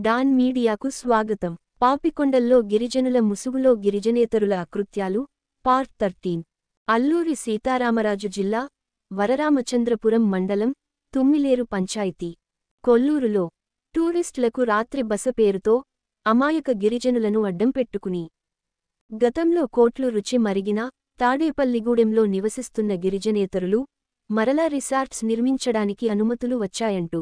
Don మీడియాకు స్వాగతం. పాపికొండల్లో గిరిజనుల ముసుగులో గిరిజనేతరుల అకృత్యాలు పార్ట్ 13. అల్లూరి సీతారామరాజు జిల్లా వరరామచంద్రపురం మండలం తుమ్మిలేరు పంచాయతీ కొల్లూరులో టూరిస్టులకు రాత్రి బస పేరుతో అమాయక గిరిజనులను అడ్డం పెట్టుకుని గతంలో కోట్లు రుచి మరిగిన తాడేపల్లిగూడెంలో నివసిస్తున్న గిరిజనేతరులు మరలా రిసార్ట్స్ నిర్మించడానికి అనుమతులు వచ్చాయంటూ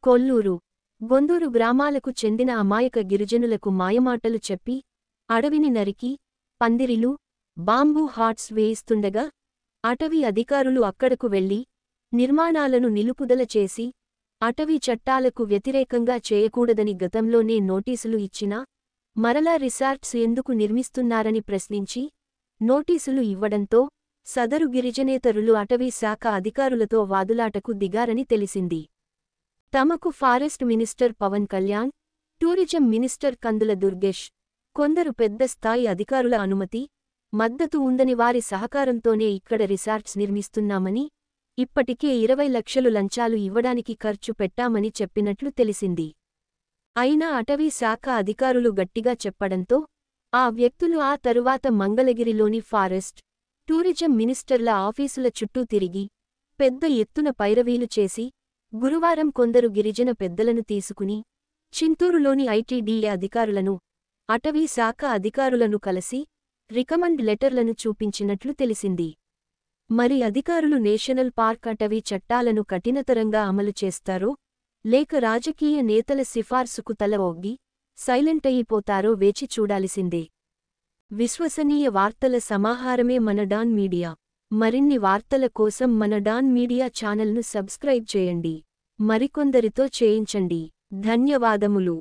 కొల్లూరు గొందూరు గ్రామాలకు చెందిన అమాయక గిరిజనులకు మాయమాటలు చెప్పి అడవిని నరికి పందిరిలు బాంబూ హాట్స్ వేయిస్తుండగా అటవీ అధికారులు అక్కడకు వెళ్లి నిర్మాణాలను నిలుపుదల చేసి అటవీ చట్టాలకు వ్యతిరేకంగా చేయకూడదని గతంలోనే నోటీసులు ఇచ్చినా మరలా రిసార్ట్స్ ఎందుకు నిర్మిస్తున్నారని ప్రశ్నించి నోటీసులు ఇవ్వడంతో సదరు గిరిజనేతరులు అటవీ శాఖ అధికారులతో వాదులాటకు దిగారని తెలిసింది. తమకు forest minister Pawan Kalyan, tourism minister Kandula Durgesh, కొందరు పెద్ద స్థాయి అధికారుల అనుమతి, మద్దతు ఉందని వారి సహకారంతోనే ఇక్కడ రిసార్ట్స్ నిర్మిస్తున్నామని, ఇప్పటికే 20 లక్షలు లంచాలు ఇవ్వడానికి ఖర్చు పెట్టామని చెప్పినట్లు తెలిసింది. అయినా అటవీ శాఖ అధికారులు గట్టిగా చెప్పడంతో ఆ వ్యక్తులు ఆ తరువాత మంగళగిరిలోని ఫారెస్ట్, టూరిజం మినిస్టర్ల ఆఫీసుల చుట్టూ తిరిగి పెద్ద ఎత్తున పైరవీలు చేసి గురువారం కొందరు గిరిజన పెద్దలను తీసుకుని చింతూరులోని ఐటీడీఏ అధికారులను, అటవీ శాఖ అధికారులను కలిసి రికమండ్ లెటర్లను చూపించినట్లు తెలిసింది. మరి అధికారులు నేషనల్ పార్క్ అటవీ చట్టాలను కఠినతరంగా అమలు చేస్తారో లేక రాజకీయ నేతల సిఫార్సుకు తల ఒగ్గి సైలెంట్ అయిపోతారో వేచి చూడాల్సిందే. విశ్వసనీయ వార్తల సమాహారమే మన డాన్ మీడియా. మరిన్ని వార్తల కోసం మన డాన్ మీడియా ఛానల్ను సబ్స్క్రైబ్ చేయండి. మరికొందరితో చేయించండి. ధన్యవాదములు.